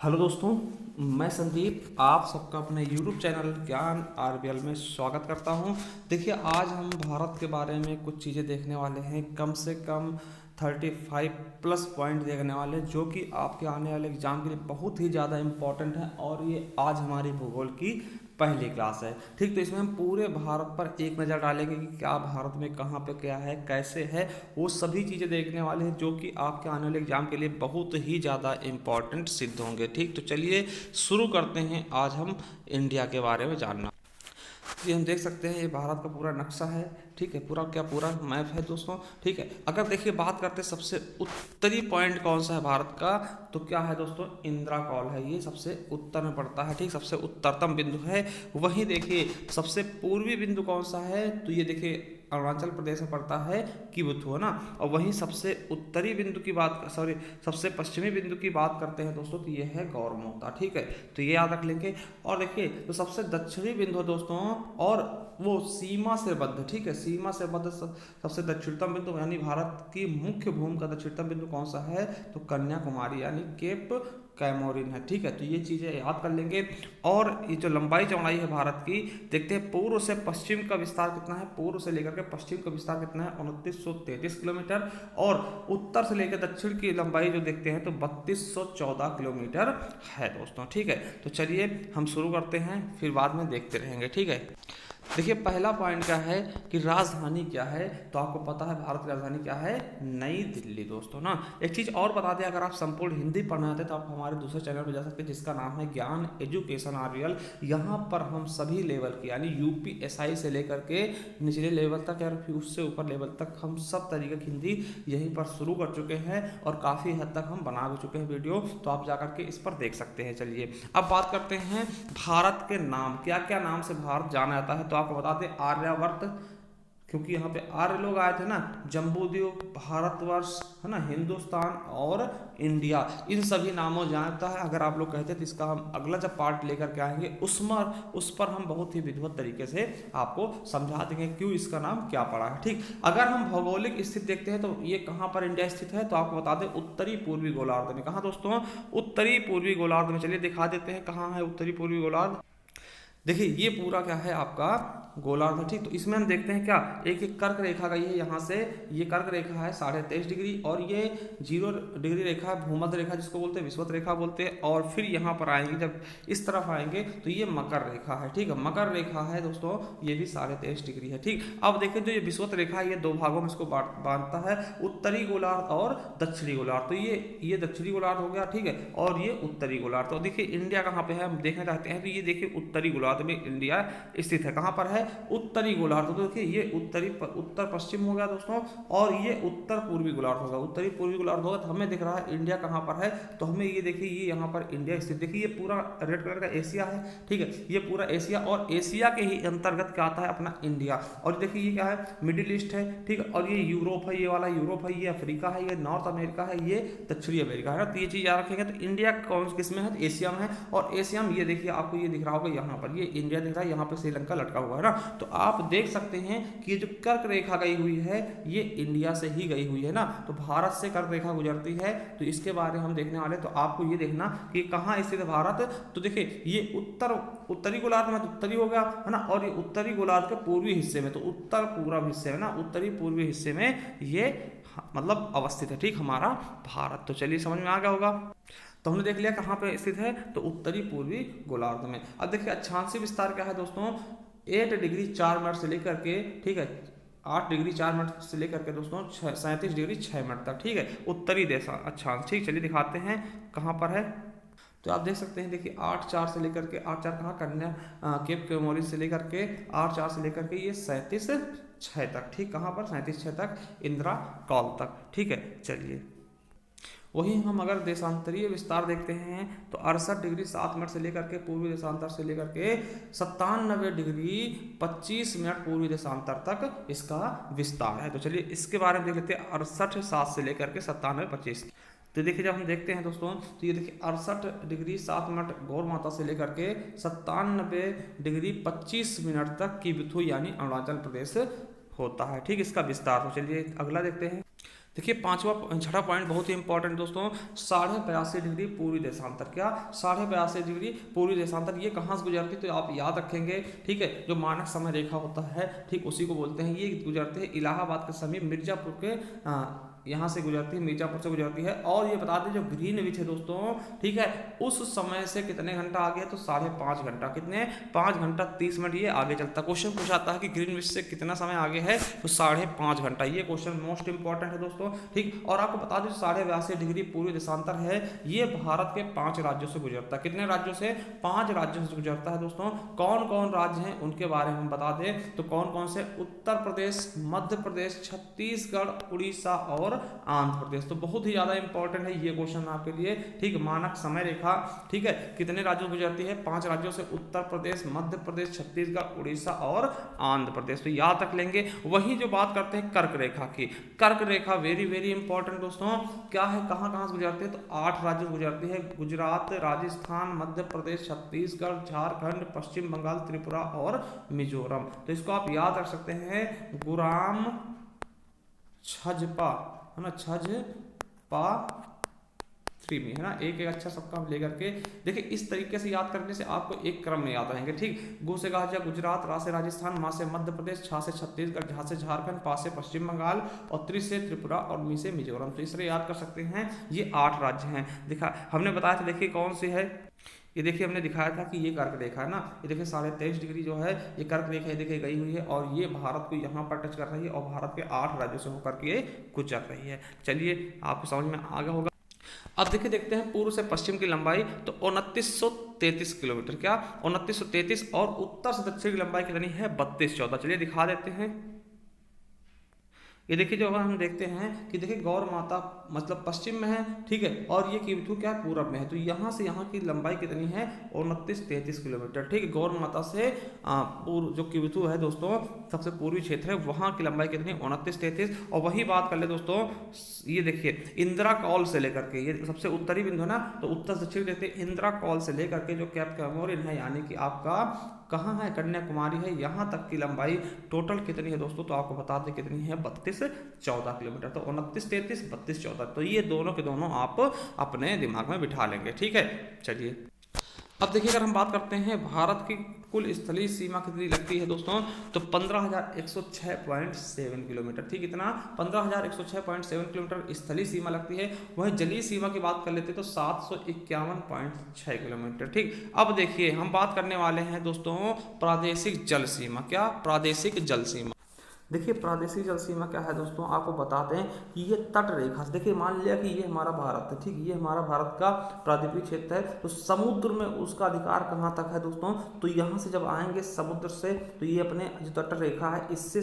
Hello दोस्तों, मैं संदीप आप सबका अपने YouTube चैनल ज्ञान आरबीएल में स्वागत करता हूं। देखिए, आज हम भारत के बारे में कुछ चीज़ें देखने वाले हैं। कम से कम 35 प्लस पॉइंट देखने वाले हैं, जो कि आपके आने वाले एग्जाम के लिए बहुत ही ज़्यादा इम्पोर्टेंट है। और ये आज हमारी भूगोल की पहली क्लास है। ठीक, तो इसमें हम पूरे भारत पर एक नज़र डालेंगे कि क्या भारत में कहाँ पे क्या है, कैसे है, वो सभी चीज़ें देखने वाले हैं, जो कि आपके आने वाले एग्जाम के लिए बहुत ही ज़्यादा इम्पोर्टेंट सिद्ध होंगे। ठीक, तो चलिए शुरू करते हैं आज हम इंडिया के बारे में जानना। ये हम देख सकते हैं, ये भारत का पूरा नक्शा है। ठीक है, पूरा मैप है दोस्तों। ठीक है, अगर देखिए बात करते हैं सबसे उत्तरी पॉइंट कौन सा है भारत का, तो क्या है दोस्तों, इंदिरा कॉल है। ये सबसे उत्तर में पड़ता है। ठीक, सबसे उत्तरतम बिंदु है। वहीं देखिए सबसे पूर्वी बिंदु कौन सा है, तो ये देखिए अरुणाचल प्रदेश में पड़ता है किबुथु, है ना। और वहीं सबसे उत्तरी बिंदु की बात सबसे पश्चिमी बिंदु की बात करते हैं दोस्तों, तो ये है गौरमोता। ठीक है, तो ये याद रख लेंगे। और देखिए तो सबसे दक्षिणी बिंदु है दोस्तों, और वो सीमा से बद्ध, ठीक है, सीमा से बद्ध सबसे दक्षिणतम बिंदु यानी भारत की मुख्य भूमि का दक्षिणतम बिंदु कौन सा है, तो कन्याकुमारी यानी केप कैमोरिन है। ठीक है, तो ये चीज़ें याद कर लेंगे। और ये जो लंबाई चौड़ाई है भारत की, देखते हैं पूर्व से पश्चिम का विस्तार कितना है। पूर्व से लेकर के पश्चिम का विस्तार कितना है, 2933 किलोमीटर। और उत्तर से लेकर दक्षिण की लंबाई जो देखते हैं तो 3214 किलोमीटर है दोस्तों। ठीक है, तो चलिए हम शुरू करते हैं, फिर बाद में देखते रहेंगे। ठीक है, देखिए पहला पॉइंट क्या है कि राजधानी क्या है, तो आपको पता है भारत की राजधानी क्या है, नई दिल्ली दोस्तों ना। एक चीज़ और बता दें, अगर आप संपूर्ण हिंदी पढ़ना चाहते हैं तो आप हमारे दूसरे चैनल पर जा सकते हैं, जिसका नाम है ज्ञान एजुकेशन आरबीएल। यहाँ पर हम सभी लेवल की यानी यूपीएसआई से लेकर के निचले लेवल तक या फिर उससे ऊपर लेवल तक हम सब तरीके की हिंदी यहीं पर शुरू कर चुके हैं, और काफ़ी हद तक हम बना भी चुके हैं वीडियो, तो आप जाकर के इस पर देख सकते हैं। चलिए अब बात करते हैं भारत के नाम, क्या क्या नाम से भारत जाना जाता है। तो आपको बता दें आर्यावर्त, क्योंकि यहाँ पे आर्य लोग आए थे ना, जम्बूद्वीप, भारतवर्ष, है ना, हिंदुस्तान और इंडिया, इन सभी नामों जानता है। अगर आप लोग कहते हैं तो इसका हम अगला जब पार्ट लेकर के आएंगे उस पर हम बहुत ही विधिवत तरीके से आपको समझा देंगे क्यों इसका नाम क्या पड़ा है। ठीक, अगर हम भौगोलिक स्थिति देखते हैं तो ये कहाँ पर इंडिया स्थित है, तो आपको बता दें उत्तरी पूर्वी गोलार्ध में। कहाँ दोस्तों, उत्तरी पूर्वी गोलार्ध में। चलिए दिखा देते हैं कहाँ है उत्तरी पूर्वी गोलार्ध। देखिए ये पूरा क्या है आपका गोलार्ध है। ठीक, तो इसमें हम देखते हैं क्या, एक एक कर्क रेखा गई है यहाँ से, ये कर्क रेखा है 23.5 डिग्री, और ये 0 डिग्री रेखा है भूमध्य रेखा जिसको बोलते हैं, विषुवत रेखा बोलते हैं। और फिर यहाँ पर आएंगे, जब इस तरफ आएंगे तो ये मकर रेखा है। ठीक है, मकर रेखा है दोस्तों, ये भी 23.5 डिग्री है। ठीक, अब देखिए जो ये विषुवत रेखा है, ये दो भागों में इसको बांधता है, उत्तरी गोलार्ध और दक्षिणी गोलार्ध। तो ये दक्षिणी गोलार्ध हो गया। ठीक है, और ये उत्तरी गोलार्ध। तो देखिए इंडिया कहाँ पे है हम देखना चाहते हैं, तो ये देखिए उत्तरी गोलार्ध में इंडिया स्थित है। कहां पर है, उत्तरी गोलार्ध। तो देखिए ये उत्तर पश्चिम हो गया दोस्तों, और ये उत्तर पूर्वी गोलार्ध होगा। उत्तरी पूर्वी गोलार्ध होगा, तो हमें दिख रहा है इंडिया कहां पर है, तो हमें ये देखिए ये यहाँ पर इंडिया स्थित। देखिए ये पूरा रेड कलर का एशिया है। ठीक है, ये पूरा एशिया, और एशिया के ही अंतर्गत क्या आता है अपना इंडिया। और देखिए ये क्या है, मिडिल ईस्ट है। ठीक है, और ये यूरोप है, ये वाला यूरोप है, ये अफ्रीका है, ये नॉर्थ अमेरिका है, ये दक्षिणी अमेरिका है। तो ये चीज याद रखेंगे। तो इंडिया कौन किस में है, एशिया में है। और एशिया में ये देखिए आपको ये दिख रहा होगा, यहाँ पर ये इंडिया दिख रहा है, यहाँ पे श्रीलंका लटका हुआ है ना। तो आप देख सकते हैं कि ये जो कर्क रेखा गई हुई है, ये इंडिया से ही गई हुई है ना। तो भारत से कर्क रेखा गुजरती है, तो इसके बारे में हम देखने वाले। तो आपको ये देखना कि कहाँ स्थित है भारत। तो देखिए ये उत्तरी गोलार्ध में, तो उत्तरी हो गया है ना, और ये उत्तरी गोलार्ध के पूर्वी हिस्से में, तो उत्तर पूर्व हिस्से में ना, उत्तरी पूर्वी हिस्से में ये मतलब अवस्थित है। ठीक, हमारा भारत। तो चलिए समझ में आ गया होगा। तो हमने देख लिया कहाँ पे स्थित है, तो उत्तरी पूर्वी गोलार्ध में। अब देखिए अक्षांशीय विस्तार क्या है दोस्तों, 8 डिग्री 4 मिनट से लेकर के, ठीक है, 8 डिग्री 4 मिनट से लेकर के दोस्तों 37 डिग्री 6 मिनट तक। ठीक है, उत्तरी देशा अक्षांश। ठीक, चलिए दिखाते हैं कहाँ पर है। तो आप देख सकते हैं, देखिए 8-4 से लेकर के, 8-4 कहाँ, केप कैमोरिन से लेकर के, 8-4 से लेकर के ये 37-6 तक। ठीक, कहाँ पर 37-6 तक, इंदिरा कॉल तक। ठीक है, चलिए वहीं हम अगर देशांतरीय विस्तार देखते हैं तो 68 डिग्री 7 मिनट से लेकर के पूर्वी देशांतर से लेकर के 97 डिग्री 25 मिनट पूर्वी देशांतर तक इसका विस्तार है। तो चलिए इसके बारे में देख लेते हैं, 68-7 से लेकर के 97-25। तो देखिए जब हम देखते हैं दोस्तों, तो ये देखिए 68 डिग्री 7 मिनट गौर माता से लेकर के 97 डिग्री 25 मिनट तक किबुथु यानी अरुणाचल प्रदेश होता है। ठीक, इसका विस्तार। तो चलिए अगला देखते हैं। देखिए पांचवा छठा पॉइंट बहुत ही इंपॉर्टेंट दोस्तों, 82.5 डिग्री पूर्वी देशांतर। क्या 82.5 डिग्री पूर्वी देशांतर, ये कहाँ से गुजरती है तो आप याद रखेंगे, ठीक है, जो मानक समय रेखा होता है, ठीक उसी को बोलते हैं। ये गुजरते हैं इलाहाबाद के समीप मिर्जापुर के यहाँ से गुजरती है, मिर्जापुर से गुजरती है। और ये बता दें जो ग्रीनविच है दोस्तों, ठीक है, उस समय से कितने घंटा आगे है तो 5.5 घंटा, कितने 5 घंटा 30 मिनट ये आगे चलता है। क्वेश्चन पूछाता है कि ग्रीनविच से कितना समय आगे है तो 5.5 घंटा, ये क्वेश्चन मोस्ट इंपॉर्टेंट है दोस्तों, ठीक। और आपको बता दें 82.5 डिग्री पूर्वी देशांतर है, ये भारत के 5 राज्यों से गुजरता है। कितने राज्यों से? 5 राज्यों से गुजरता है दोस्तों। कौन कौन राज्य हैं उनके बारे में हम बता दें तो कौन कौन से? उत्तर प्रदेश, मध्य प्रदेश, छत्तीसगढ़, उड़ीसा और आंध्र प्रदेश। तो बहुत ही ज्यादा इंपॉर्टेंट है ये क्वेश्चन आपके लिए, ठीक। मानक समय रेखा, ठीक है, कितने राज्यों से गुजरती है? 5 राज्यों से, उत्तर प्रदेश, मध्य प्रदेश, छत्तीसगढ़, उड़ीसा और आंध्र प्रदेश। तो याद रख लेंगे। वही जो बात करते हैं कर्क रेखा की, कर्क रेखा वेरी वेरी इंपॉर्टेंट दोस्तों, क्या है, कहां कहां से गुजरती है तो 8 राज्यों से गुजरती है, गुजरात, राजस्थान, मध्य प्रदेश, छत्तीसगढ़, झारखंड, पश्चिम बंगाल, त्रिपुरा और मिजोरम। तो इसको आप याद रख सकते हैं, गुराम छजपा, है ना, छजपा 3 में, है ना, एक एक अच्छा सबका हम लेकर के देखिए। इस तरीके से याद करने से आपको एक क्रम में याद रहेंगे, ठीक। गु से गाजा गुजरात, रा से राजस्थान, मा से मध्य प्रदेश, छा से छत्तीसगढ़, झा से झारखंड, पा से पश्चिम बंगाल और त्रि से त्रिपुरा और मी से मिजोरम। तो इस तरह याद कर सकते हैं। ये 8 राज्य हैं। दिखा हमने बताया था, देखिए कौन सी है, ये देखिए हमने दिखाया था कि ये कर्क रेखा है ना, ये देखिए 23.5 डिग्री जो है ये कर्क रेखा ये देखिए गई हुई है और ये भारत को यहाँ पर टच कर रही है और भारत के 8 राज्यों से होकर के गुजर रही है। चलिए आपको समझ में आ गया होगा। अब देखिए देखते हैं पूर्व से पश्चिम की लंबाई, तो 2933 किलोमीटर, क्या 2933, और उत्तर से दक्षिण की लंबाई कितनी है 3214। चलिए दिखा देते हैं। ये देखिए जो अगर हम देखते हैं कि देखिए गौर माता मतलब पश्चिम में है, ठीक है, और ये कीवथु क्या है पूरब में है। तो यहाँ से यहाँ की लंबाई कितनी है 2933 किलोमीटर, ठीक है। गौर माता से पूर्व जो कीवथु है दोस्तों, सबसे पूर्वी क्षेत्र है, वहाँ की लंबाई कितनी 2933। और वही बात कर ले दोस्तों, ये देखिए इंदिरा कॉल से लेकर के, ये सबसे उत्तरी बिंदु है ना, तो उत्तर दक्षिण देखते हैं, इंदिरा कॉल से लेकर के जो कैप कैमोरिन है यानी कि आपका कहाँ है कन्याकुमारी है, यहाँ तक की लंबाई टोटल कितनी है दोस्तों, तो आपको बता दें कितनी है 3214 किलोमीटर। तो 2933 3214, तो ये दोनों के दोनों आप अपने दिमाग में बिठा लेंगे, ठीक है। चलिए अब देखिए अगर हम बात करते हैं भारत की कुल स्थलीय सीमा कितनी लगती है दोस्तों, तो 15,106.7 किलोमीटर, ठीक। इतना 15,106.7 किलोमीटर स्थलीय सीमा लगती है। वही जलीय सीमा की बात कर लेते हैं तो 751.6 किलोमीटर, ठीक। अब देखिए हम बात करने वाले हैं दोस्तों प्रादेशिक जल सीमा। क्या प्रादेशिक जल सीमा? देखिए प्रादेशिक जल सीमा क्या है दोस्तों, आपको बताते हैं कि ये तट रेखा, देखिए मान लिया कि ये हमारा भारत है, ठीक, ये हमारा भारत का प्रादेशिक क्षेत्र है, तो समुद्र में उसका अधिकार कहाँ तक है दोस्तों, तो यहाँ से जब आएंगे समुद्र से तो ये अपने जो तट रेखा है इससे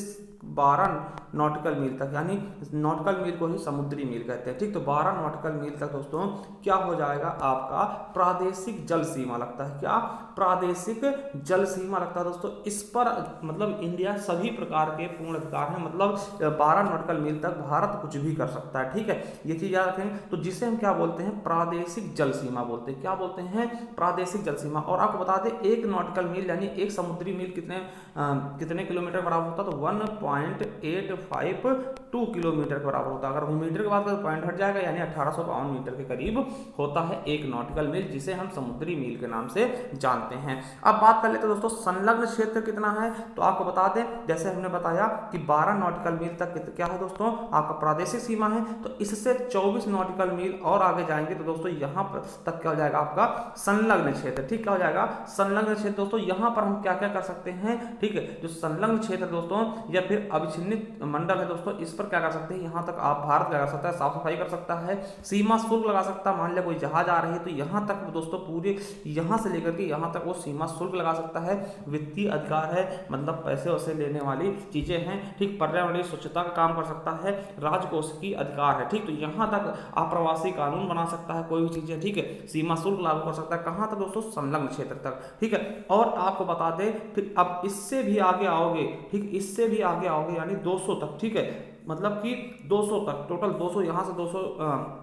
12 नॉटिकल मील तक, यानी नॉटिकल मील को ही समुद्री मील कहते हैं, ठीक। तो 12 नॉटिकल मील तक दोस्तों क्या हो जाएगा आपका प्रादेशिक जल सीमा लगता है। क्या प्रादेशिक जल सीमा लगता है दोस्तों। इस पर मतलब इंडिया सभी प्रकार के पूर्ण अधिकार है, मतलब 12 नॉटिकल मील तक भारत कुछ भी कर सकता है, ठीक है, ये चीज याद रखें। तो जिसे हम क्या बोलते हैं प्रादेशिक जल सीमा बोलते हैं, क्या बोलते हैं प्रादेशिक जल सीमा। और आपको बता दें 1 नॉटिकल मील यानी 1 समुद्री मील कितने किलोमीटर बराबर होता है, तो 1.852 किलोमीटर के बराबर होता है। अगर मीटर की बात करें तो पॉइंट हट जाएगा, यानी 1852 मीटर के करीब होता है 1 नॉटिकल मील, जिसे हम समुद्री मील के नाम से जानते हैं। अब बात कर लेते हैं दोस्तों संलग्न क्षेत्र कितना है, तो आपको बता दें जैसे हमने बताया कि 12 नॉटिकल मील तक क्या है दोस्तों आपका प्रादेशिक सीमा है, तो इससे 24 नॉटिकल मील और आगे जाएंगे तो दोस्तों यहाँ पर तक क्या हो जाएगा आपका संलग्न क्षेत्र, ठीक। क्या हो जाएगा संलग्न क्षेत्र दोस्तों। यहाँ पर हम क्या क्या कर सकते हैं, ठीक है, जो संलग्न क्षेत्र दोस्तों या फिर अविच्छिन्नित मंडल है दोस्तों, इस पर क्या कर सकते हैं, यहाँ तक आप भारत क्या कर सकता है साफ सफाई कर सकता है, सीमा शुल्क लगा सकता है। मान लिया कोई जहाज आ रही है तो यहाँ तक दोस्तों पूरे यहाँ से लेकर के यहाँ तक वो सीमा शुल्क लगा सकता है। वित्तीय अधिकार है, मतलब पैसे वैसे लेने वाली चीजें हैं, ठीक। पर्यावरणीय स्वच्छता का काम कर सकता है, राजकोष की अधिकार है, ठीक। तो यहाँ तक आप्रवासी कानून बना सकता है, कोई भी चीजें, ठीक है, सीमा शुल्क लागू कर सकता है, कहाँ तक दोस्तों संलग्न क्षेत्र तक, ठीक है। और आपको बता दें फिर अब इससे भी आगे आओगे, ठीक, इससे भी आगे आओगे यानी 200 तक, ठीक है, मतलब कि 200 तक, टोटल 200, यहाँ से 200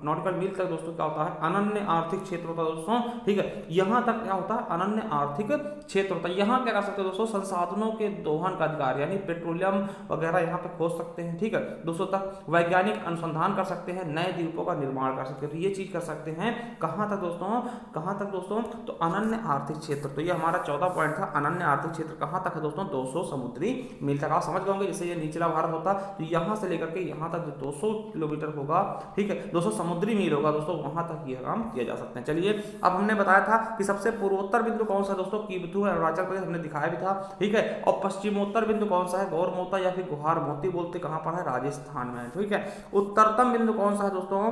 नॉटिकल मील तक दोस्तों क्या होता है, अनन्य आर्थिक क्षेत्र होता है दोस्तों। ठीक है, यहाँ तक क्या होता है, अनन्य आर्थिक क्षेत्र होता है। यहाँ क्या कर सकते हैं दोस्तों, संसाधनों के दोहन का अधिकार, यानी पेट्रोलियम वगैरह यहाँ पे खोज सकते हैं। ठीक है, 200 तक वैज्ञानिक अनुसंधान कर सकते हैं, नए द्वीपों का निर्माण कर सकते हैं। तो ये चीज कर सकते हैं कहाँ तक दोस्तों, कहाँ तक दोस्तों, तो अनन्य आर्थिक क्षेत्र। तो ये हमारा 14 पॉइंट था, अनन्य आर्थिक क्षेत्र कहाँ तक है दोस्तों, 200 समुद्री मील तक। आप समझ गए होंगे, जैसे ये निचला भारत होता तो यहाँ से लेकर के यहाँ तक जो 200 किलोमीटर होगा, ठीक है, 200 समुद्री मील होगा दोस्तों, वहां तक ये काम किया जा सकते हैं। चलिए, अब हमने बताया था कि सबसे पूर्वोत्तर बिंदु कौन सा दोस्तों, कीबुतु है, अरुणाचल प्रदेश, हमने दिखाया भी था। ठीक है, और पश्चिमोत्तर बिंदु कौन सा है, गौर मोता या फिर गुहार मोती बोलते, कहां पर है, राजस्थान में है। ठीक है, उत्तरतम बिंदु कौन सा है दोस्तों,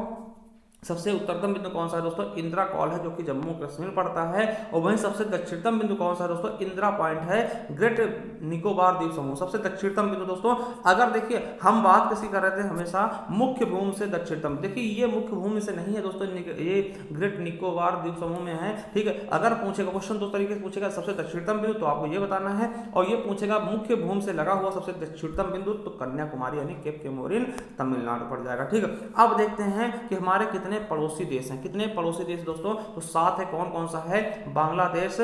सबसे उत्तरतम बिंदु कौन सा है दोस्तों, इंदिरा कॉल है, जो कि जम्मू कश्मीर पड़ता है। और वहीं सबसे दक्षिणतम बिंदु कौन सा है दोस्तों, इंदिरा पॉइंट है, ग्रेट निकोबार द्वीप समूह, सबसे दक्षिणतम बिंदु दोस्तों। अगर देखिए हम बात किसी कर रहे थे हमेशा मुख्य भूमि से दक्षिणतम, देखिए ये मुख्य भूमि से नहीं है दोस्तों, ये ग्रेट निकोबार द्वीप समूह में है। ठीक है, अगर पूछेगा क्वेश्चन दो तरीके से पूछेगा, सबसे दक्षिणतम बिंदु तो आपको ये बताना है, और ये पूछेगा मुख्य भूमि से लगा हुआ सबसे दक्षिणतम बिंदु, तो कन्याकुमारी यानी केप केमोरिन तमिलनाडु पड़ जाएगा। ठीक है, अब देखते हैं कि हमारे कितने पड़ोसी देश हैं, कितने पड़ोसी देश दोस्तों, तो 7 है। कौन कौन सा है, बांग्लादेश,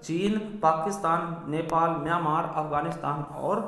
चीन, पाकिस्तान, नेपाल, म्यांमार, अफगानिस्तान और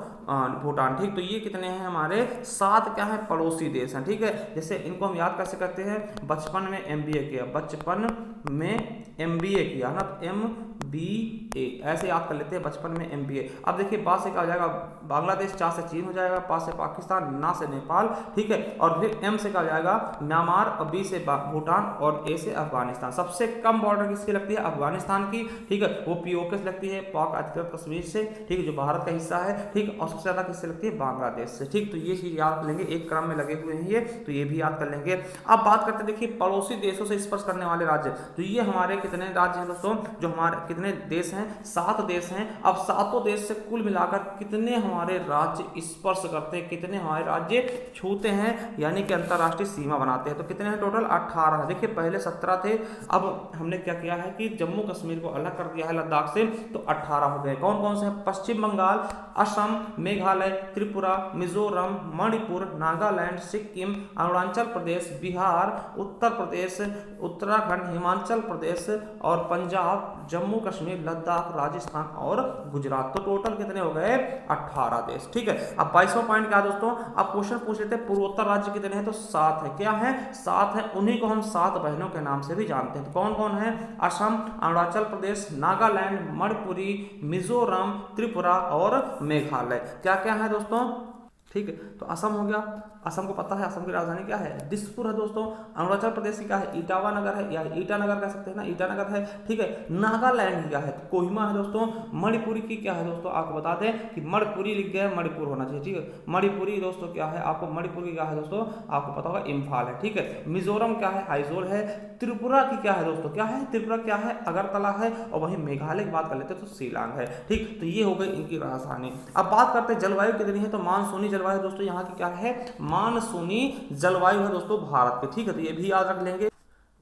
भूटान। ठीक, तो ये कितने हैं हमारे, 7 क्या है, पड़ोसी देश हैं। ठीक है, जैसे इनको हम याद कैसे करते हैं, बचपन में MBA किया, बचपन में MBA किया ना, MBA ऐसे याद कर लेते हैं, बचपन में MBA। अब देखिए बा से क्या हो जाएगा, बांग्लादेश, चा से चीन हो जाएगा, पा से पाकिस्तान, ना से नेपाल। ठीक है, और फिर M से क्या हो जाएगा, म्यांमार, और B से भूटान, और A से अफगानिस्तान। सबसे कम बॉर्डर किसकी लगती है, अफगानिस्तान की। ठीक है, वो POK से लगती है, पाक अधिकृत कश्मीर से। ठीक है, जो भारत का हिस्सा है। ठीक, और सबसे ज्यादा किससे लगती है, बांग्लादेश से। ठीक, तो ये चीज याद कर लेंगे, एक क्रम में लगे हुए हैं ये, तो ये भी याद कर लेंगे। अब बात करते हैं, देखिए पड़ोसी देशों से स्पर्श करने वाले राज्य, तो ये हमारे कितने राज्य हैं दोस्तों, जो हमारे कितने देश हैं, 7 देश हैं। अब 7 देश से कुल मिलाकर कितने हमारे राज्य स्पर्श करते हैं, कितने हमारे राज्य छूते हैं, यानी कि अंतरराष्ट्रीय सीमा बनाते हैं, तो कितने हैं टोटल, 18। देखिए पहले 17 थे, अब हमने क्या किया है कि जम्मू कश्मीर को अलग कर दिया है लद्दाख से, तो 18 हो गए। कौन कौन से हैं, पश्चिम बंगाल, असम, मेघालय, त्रिपुरा, मिजोरम, मणिपुर, नागालैंड, सिक्किम, अरुणाचल प्रदेश, बिहार, उत्तर प्रदेश, उत्तराखंड, हिमाचल प्रदेश और पंजाब, जम्मू कश्मीर, लद्दाख, राजस्थान और गुजरात। तो टोटल कितने हो गए, 18 देश। ठीक है, अब 22वां पॉइंट क्या दोस्तों, अब क्वेश्चन पूछ लेते हैं पूर्वोत्तर राज्य कितने हैं, तो 7 है। क्या है, 7 है, उन्हीं को हम 7 बहनों के नाम से भी जानते हैं। तो कौन कौन है, असम, अरुणाचल प्रदेश, नागालैंड, मणिपुरी, मिजोरम, त्रिपुरा और मेघालय। क्या क्या है दोस्तों, ठीक है, तो असम हो गया, असम को पता है, असम की राजधानी क्या है, दिसपुर है दोस्तों। अरुणाचल प्रदेश की क्या है, इटावा नगर है, या ईटानगर कह सकते हैं ना, ईटानगर है। ठीक है, नागालैंड की क्या है, कोहिमा है दोस्तों। मणिपुरी की क्या है दोस्तों, आपको बता दें कि मणिपुरी लिख गया है, मणिपुर होना चाहिए। ठीक है, मणिपुरी दोस्तों क्या है, आपको मणिपुर की क्या है दोस्तों, आपको पता होगा इम्फाल है। ठीक है, मिजोरम क्या है, आइजोल है। त्रिपुरा की क्या है दोस्तों, क्या है, त्रिपुरा क्या है, अगरतला है। और वहीं मेघालय की बात कर लेते हैं तो शिलांग है। ठीक, तो ये हो गई इनकी राजधानी। अब बात करते हैं जलवायु कितनी है, तो मानसूनी जलवायु दोस्तों यहाँ की क्या है, मानसूनी जलवायु है दोस्तों भारत के। ठीक है, तो ये भी याद रख लेंगे।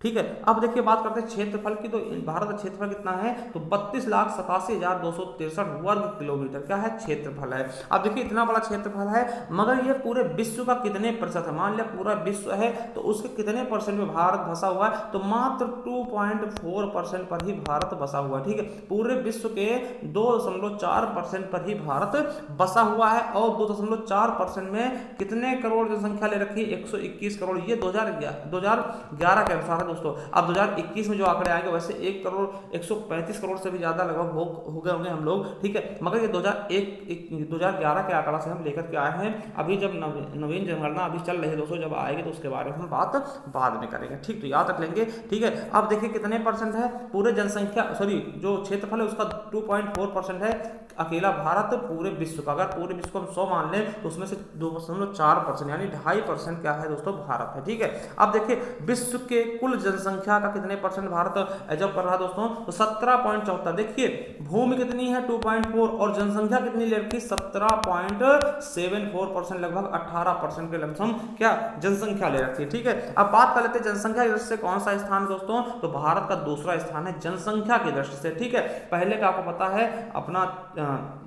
ठीक है, अब देखिए बात करते हैं क्षेत्रफल की, तो भारत का क्षेत्रफल कितना है, तो 32,87,263 वर्ग किलोमीटर क्या है, क्षेत्रफल है। अब देखिए इतना बड़ा क्षेत्रफल है, मगर ये पूरे विश्व का कितने प्रतिशत है, मान लिया पूरा विश्व है तो उसके कितने परसेंट में भारत बसा हुआ है, तो मात्र 2.4% पर ही भारत बसा हुआ है। ठीक है, पूरे विश्व के 2.4% पर ही भारत बसा हुआ है, और 2.4% में कितने करोड़ जनसंख्या ले रखी है, 121 करोड़। ये 2011 के अनुसार दोस्तों। अब 2021 में जो आंकड़े आएंगे वैसे 1.135 करोड़ से भी ज्यादा लगभग हो गए होंगे हम लोग। ठीक है, मगर ये 2011 के आंकड़ा से हम लेकर के आए हैं। अभी जब नवीन जनगणना अभी चल रही है दोस्तों, जब आएगी तो उसके बारे में हम बात बाद में करेंगे। ठीक, तो याद रख लेंगे। ठीक है, अब देखिए कितने परसेंट है पूरे जनसंख्या, सॉरी जो क्षेत्रफल है उसका 2.4% है अकेला भारत पूरे विश्व का। अगर पूरे विश्व को हम 100 मान लें तो उसमें से 2.4% यानी 2.5% क्या है दोस्तों, भारत है। ठीक है, अब देखिए विश्व के कुल जनसंख्या का कितने परसेंट भारत एजब कर रहा है दोस्तों, तो 17.74। देखिए भूमि कितनी है 2.4 और जनसंख्या कितनी ले रखी 17.74%, लगभग 18% के लमसम क्या जनसंख्या ले रखी है। ठीक है, अब बात कर लेते हैं जनसंख्या की दृष्टि से कौन सा स्थान है दोस्तों, तो भारत का दूसरा स्थान है जनसंख्या की दृष्टि से। ठीक है, पहले का आपको पता है अपना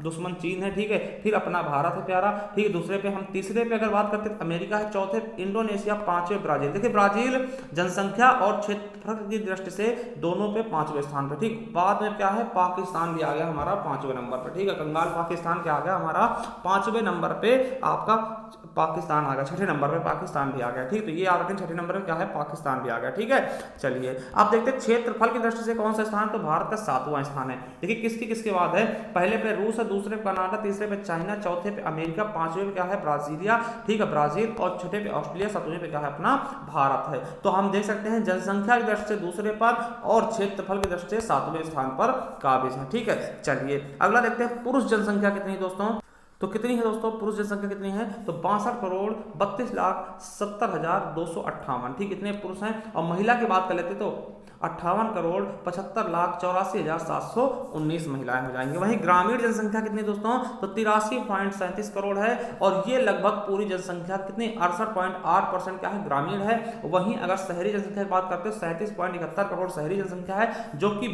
दुश्मन चीन है, ठीक है, फिर अपना भारत है प्यारा, ठीक है, दूसरे पे हम, तीसरे पे अगर बात करते हैं अमेरिका है, चौथे इंडोनेशिया, पांचवें ब्राजील। देखिए ब्राजील जनसंख्या और क्षेत्रफल की दृष्टि से दोनों पे पांचवें स्थान पे, ठीक। बाद में क्या है, पाकिस्तान भी आ गया हमारा पांचवें नंबर पे, ठीक है, कंगाल पाकिस्तान क्या आ गया हमारा पांचवें नंबर पे, आपका पाकिस्तान आ गया, छठे नंबर पे पाकिस्तान भी आ गया, ठीक। तो ये याद रखें छठे नंबर पे क्या है, पाकिस्तान भी आ गया, ठीक है। चलिए आप देखते हैं क्षेत्रफल की दृष्टि से कौन सा स्थान, तो भारत का 7वां स्थान है। देखिए किसके बाद है, पहले पे रूस है, दूसरे पे कनाडा, तीसरे पे चाइना, चौथे पे अमेरिका, पांचवें पे क्या है, ब्राजीलिया, ठीक है, ब्राजील, और छठे पे ऑस्ट्रेलिया, सातवें पे क्या है, अपना भारत है। तो हम देख सकते हैं जनसंख्या की दृष्टि से दूसरे पर और क्षेत्रफल की दृष्टि से 7वें स्थान पर काबिज है, ठीक है। चलिए अगला देखते हैं पुरुष जनसंख्या कितनी है दोस्तों। तो कितनी है दोस्तों, पुरुष जनसंख्या कितनी है, तो 62,32,70,258, ठीक, इतने पुरुष हैं। और महिला की बात कर लेते तो 58,75,84,719 महिलाएं हो जाएंगी। वहीं ग्रामीण जनसंख्या कितनी दोस्तों, तो 83.37 करोड़ है, और ये लगभग पूरी जनसंख्या कितनी 68.8% क्या है, ग्रामीण है। वहीं अगर शहरी जनसंख्या की बात करते हो 37.71 करोड़ शहरी जनसंख्या है, जो कि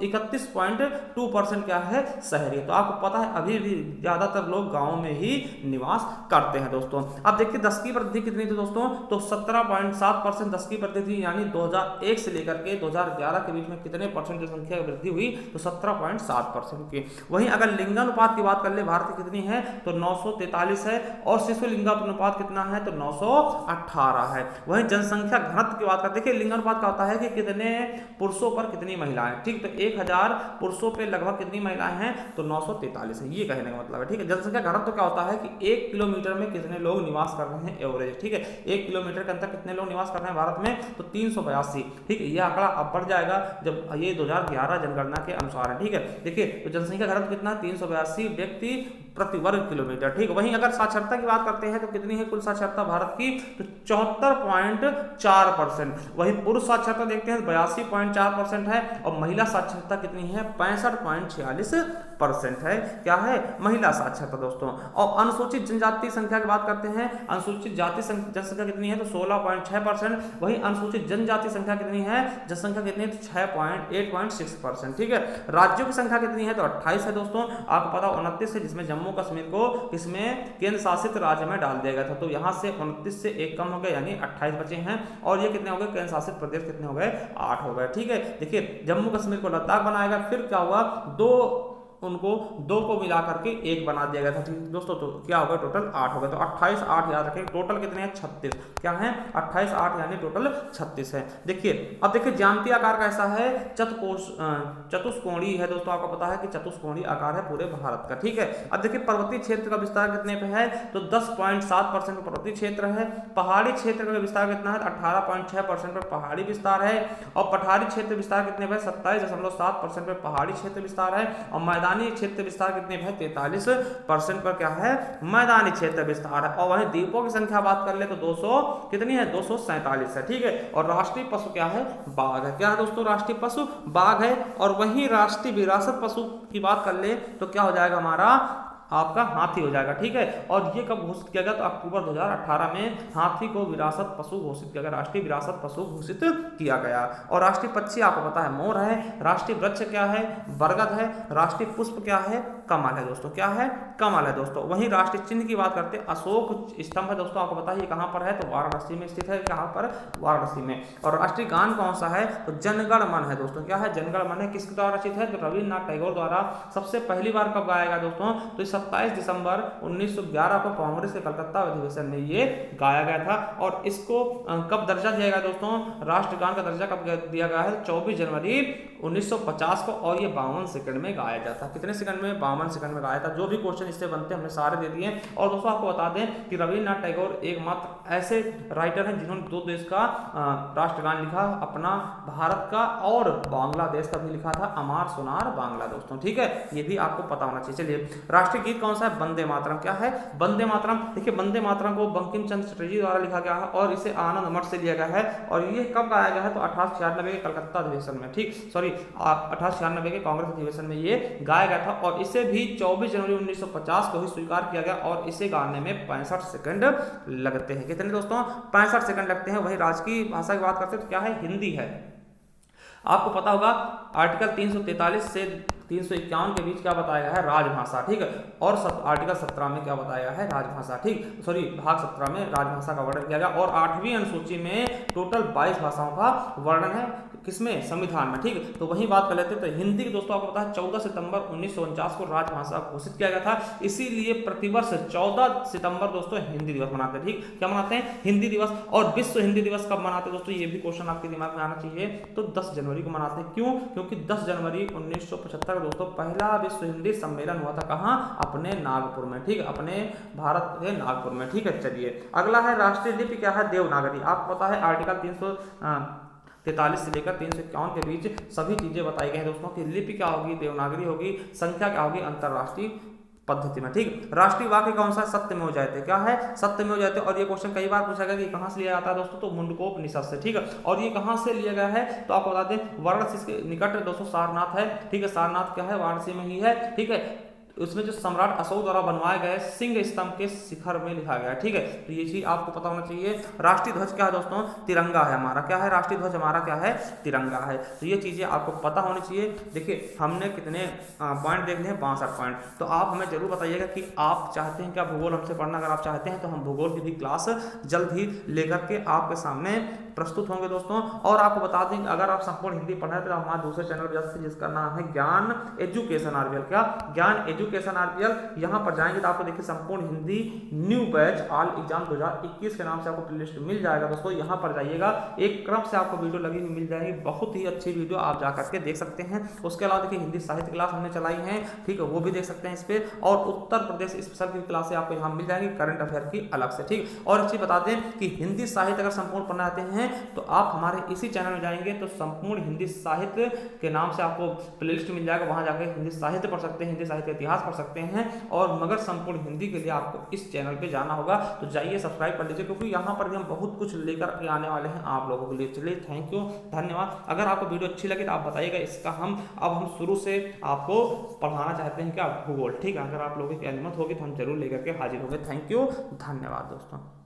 31.2% क्या है, शहरी। तो आपको पता है अभी भी ज्यादातर लोग गांव में ही निवास करते हैं दोस्तों। अब देखिए 10 की वृद्धि कितनी थी दोस्तों, तो 17.7% 10 की वृद्धि थी, यानी 2001 से लेकर के 2011 के बीच में कितने परसेंट जनसंख्या की वृद्धि हुई, तो 17.7% की। वहीं अगर लिंगानुपात की बात कर ले भारत की कितनी है, तो 943 है, और शिशु लिंगानुपात कितना है, तो 918 है। वहीं जनसंख्या घनत्व की बात करते हैं, लिंगानुपात का होता है कि कितने पुरुषों पर कितनी महिलाएं, ठीक। तो 1000 पुरुषों पे लगभग कितनी महिलाएं हैं, तो 943 है, ये कहने का मतलब है, ठीक है। जनसंख्या घनत्व क्या होता है कि 1 किलोमीटर में कितने लोग निवास कर रहे हैं एवरेज, ठीक है। 1 किलोमीटर के अंदर कितने लोग निवास कर रहे हैं भारत में, तो 382, ठीक है। यह आंकड़ा अब बढ़ जाएगा जब ये 2011 जनगणना के अनुसार है, ठीक है। देखिए तो जनसंख्या घनत्व कितना है, 382 व्यक्ति प्रति वर्ग किलोमीटर, ठीक। वहीं अगर साक्षरता की बात करते हैं तो कितनी है कुल साक्षरता भारत की, तो 74.4%। वहीं पुरुष साक्षरता देखते हैं 82.4% है, और महिला साक्षरता कितनी है, 65.46% है, क्या है, महिला साक्षरता दोस्तों। और अनुसूचित जनजाति संख्या की बात करते हैं, अनुसूचित जाति जनसंख्या कितनी है, तो 16.6%। वहीं अनुसूचित जनजाति संख्या कितनी है, जनसंख्या कितनी है, तो 8.6%, ठीक है। राज्यों की संख्या कितनी है, तो 28 है दोस्तों। आपको पता 29 है, जिसमें जम्मू कश्मीर को किसमें केंद्र शासित राज्य में डाल दिया गया था, तो यहाँ से 29 से एक कम हो गए, यानी 28 बचे हैं। और ये कितने हो गए, केंद्र शासित प्रदेश कितने हो गए, 8 हो गए, ठीक है। देखिए जम्मू कश्मीर को लद्दाख बनाया गया, फिर क्या हुआ, उनको दो को मिला करके एक बना दिया गया था, ठीक दोस्तों। तो क्या होगा, टोटल 8 हो गए। तो 28 8 याद रखें, टोटल कितने हैं, 36, क्या है, 28 8 यानी टोटल 36 है। देखिए अब देखिए ज्यामितीय आकार कैसा है, चतुष्कोणीय है दोस्तों। आपको पता है कि चतुष्कोणीय आकार है पूरे भारत का, ठीक है। अब देखिए पर्वतीय क्षेत्र का विस्तार कितने पे है, तो 10.7% पर्वतीय क्षेत्र है। पहाड़ी क्षेत्र का विस्तार कितना है, 18.6% पर पहाड़ी विस्तार है। और पठारी क्षेत्र विस्तार कितने पे, 27.7% पर पहाड़ी क्षेत्र विस्तार है। और मैदानी क्षेत्र विस्तार कितने पे, 43% पर क्या है, मैदानी क्षेत्र विस्तार है। और वहीं द्वीपों की संख्या बात कर ले तो 200 कितनी है, 247 है, ठीक है। और राष्ट्रीय पशु क्या है, बाघ है, क्या है दोस्तों, राष्ट्रीय पशु बाघ है। और वहीं राष्ट्रीय विरासत पशु की बात कर ले तो क्या हो जाएगा हमारा, आपका हाथी हो जाएगा, ठीक है। और ये कब घोषित किया गया, तो अक्टूबर 2018 में हाथी को विरासत पशु घोषित किया गया, राष्ट्रीय विरासत पशु घोषित किया गया। और राष्ट्रीय पक्षी आपको पता है मोर है, राष्ट्रीय वृक्ष क्या है, बरगद है, राष्ट्रीय पुष्प क्या है, कमल है दोस्तों, क्या है, कमल है दोस्तों। वहीं राष्ट्रीय चिन्ह की बात करते हैं, अशोक स्तंभ है दोस्तों। आपको पता है ये कहां पर है, तो वाराणसी में स्थित है, कहां पर, वाराणसी में। और राष्ट्रीय गान कौन सा है, तो जनगण मन है दोस्तों, क्या है, जनगण मन है। किसके द्वारा रचित है, तो रविन्द्रनाथ टैगोर द्वारा। सबसे पहली बार कब गाया गया दोस्तों, तो 27 दिसंबर 1911 को कांग्रेस के कलकत्ता अधिवेशन में ये गाया गया था। और इसको कब दर्जा दिया गया दोस्तों, राष्ट्रगान का दर्जा कब दिया गया है, 24 जनवरी 1950 को। और ये 52 सेकंड में गाया जाता, कितने सेकंड में, 52 सेकंड में गाया था। जो भी क्वेश्चन इससे बनते हैं हमने सारे दे दिए। और दोस्तों आपको बता दें कि रविन्द्रनाथ टैगोर एकमात्र ऐसे राइटर हैं जिन्होंने 2 देश का राष्ट्रगान लिखा, अपना भारत का और बांग्लादेश का भी लिखा था, अमार सोनार बांग्ला दोस्तों, ठीक है। ये भी आपको पता होना चाहिए। चलिए राष्ट्रीय गीत कौन सा है, वंदे मातरम, क्या है, वंदे मातरम। देखिए वंदे मातरम को बंकिम चंद्र चटर्जी द्वारा लिखा गया है, और इसे आनंद मठ से लिया गया है। और ये कब गाया गया है, तो 1896 के कलकत्ता अधिवेशन में, ठीक, सॉरी 1896 के कांग्रेस अधिवेशन में ये गाया गया था। और इसे भी 24 जनवरी 1950 को ही स्वीकार किया गया। और इसे गाने में 65 सेकंड लगते हैं, कितने दोस्तों, 65 सेकंड लगते हैं। वही राजकीय भाषा की बात करते हैं तो क्या है, हिंदी है। आपको पता होगा आर्टिकल 343 से 351 के बीच क्या बताया गया है, राजभाषा, ठीक है। और आर्टिकल 17 में क्या बताया गया है, राजभाषा, ठीक, सॉरी भाग 17 में राजभाषा का वर्णन किया गया। और 8वीं अनुसूची में टोटल 22 भाषाओं का वर्णन है, किसमें, संविधान में, ठीक है। तो वही बात कर लेते हैं। तो हिंदी दोस्तों आपको पता है 14 सितंबर 1949 को राजभाषा घोषित किया गया था, इसीलिए प्रतिवर्ष 14 सितंबर दोस्तों हिंदी दिवस मनाते हैं, ठीक, क्या मनाते हैं, हिंदी दिवस। और विश्व हिंदी दिवस कब मनाते हैं दोस्तों, ये भी क्वेश्चन आपके दिमाग में आना चाहिए। तो 10 जनवरी को मनाते हैं, क्यों, क्योंकि 10 जनवरी 1975 दोस्तों पहला विश्व हिंदी सम्मेलन हुआ था, कहाँ, अपने नागपुर में, ठीक है, अपने भारत के नागपुर में, ठीक है। चलिए अगला है राष्ट्रीय लिपि क्या है, देवनागरी। आपको पता है आर्टिकल 343 से लेकर 351 के बीच सभी चीजें बताई गई हैं दोस्तों कि लिपि क्या होगी, देवनागरी होगी, संख्या क्या होगी अंतरराष्ट्रीय पद्धति में, ठीक। राष्ट्रीय वाक्य कौन सा, सत्यमेव जयते, क्या है, सत्यमेव जयते। और ये क्वेश्चन कई बार पूछा गया कि कहां से लिया जाता है दोस्तों, तो मुंडकोपनिषद से, ठीक है। और ये कहां से लिया गया है, तो आपको बता दें वाराणसी के निकट दोस्तों सारनाथ है, ठीक है, सारनाथ क्या है, वाराणसी में ही है, ठीक है। उसमें जो सम्राट अशोक द्वारा बनवाए गए सिंह स्तंभ के शिखर में लिखा गया है, ठीक है। तो ये चीज आपको पता होना चाहिए। राष्ट्रीय ध्वज क्या है दोस्तों, तिरंगा है हमारा, क्या है, राष्ट्रीय ध्वज हमारा क्या है, तिरंगा है। तो ये चीजें आपको पता होनी चाहिए। देखिए हमने कितने पॉइंट देख लिए हैं, 62 पॉइंट। तो आप हमें जरूर बताइएगा कि आप चाहते हैं क्या भूगोल हमसे पढ़ना। अगर आप चाहते हैं तो हम भूगोल की भी क्लास जल्द ही लेकर के आपके सामने प्रस्तुत होंगे दोस्तों। और आपको बता दें अगर आप संपूर्ण हिंदी पढ़ रहे हैं तो हमारे दूसरे चैनल पर जा सकते हैं जिसका नाम है ज्ञान एजुकेशन आरबीएल, क्या, ज्ञान एजुकेशन आरबीएल। यहाँ पर जाएंगे तो आपको देखिए संपूर्ण Hindi new batch all exam 2021 के नाम से आपको प्लेलिस्ट मिल जाएगा दोस्तों। यहाँ पर जाइएगा, एक क्रम से आपको वीडियो लगी हुई मिल जाएगी, बहुत ही अच्छी वीडियो आप जा करके देख सकते हैं। उसके अलावा देखिए हिंदी साहित्य क्लास हमने चलाई है, ठीक है, वो भी देख सकते हैं इस पे। और उत्तर प्रदेश स्पेशल की क्लासें आपको यहाँ मिल जाएंगी, करंट अफेयर की अलग से, ठीक। और अच्छी बता दें कि हिंदी साहित्य अगर संपूर्ण पढ़ना चाहते हैं तो आप हमारे इसी चैनल में जाएंगे तो संपूर्ण हिंदी साहित्य के नाम से आपको प्लेलिस्ट मिल जाएगा, वहां जाकर हिंदी साहित्य पढ़ सकते हैं, हिंदी साहित्य इतिहास पढ़ सकते हैं। और मगर संपूर्ण हिंदी के लिए आपको इस चैनल पे जाना होगा, तो जाइए सब्सक्राइब कर लीजिए, क्योंकि यहाँ पर भी हम बहुत कुछ लेकर के आने वाले हैं आप लोगों के लिए। चलिए थैंक यू, धन्यवाद। अगर आपको वीडियो अच्छी लगी तो आप बताइएगा, इसका हम शुरू से आपको पढ़ाना चाहते हैं क्या, भूगोल, ठीक है। अगर आप लोगों की अनुमति होगी तो हम जरूर लेकर के हाजिर होंगे। थैंक यू, धन्यवाद दोस्तों।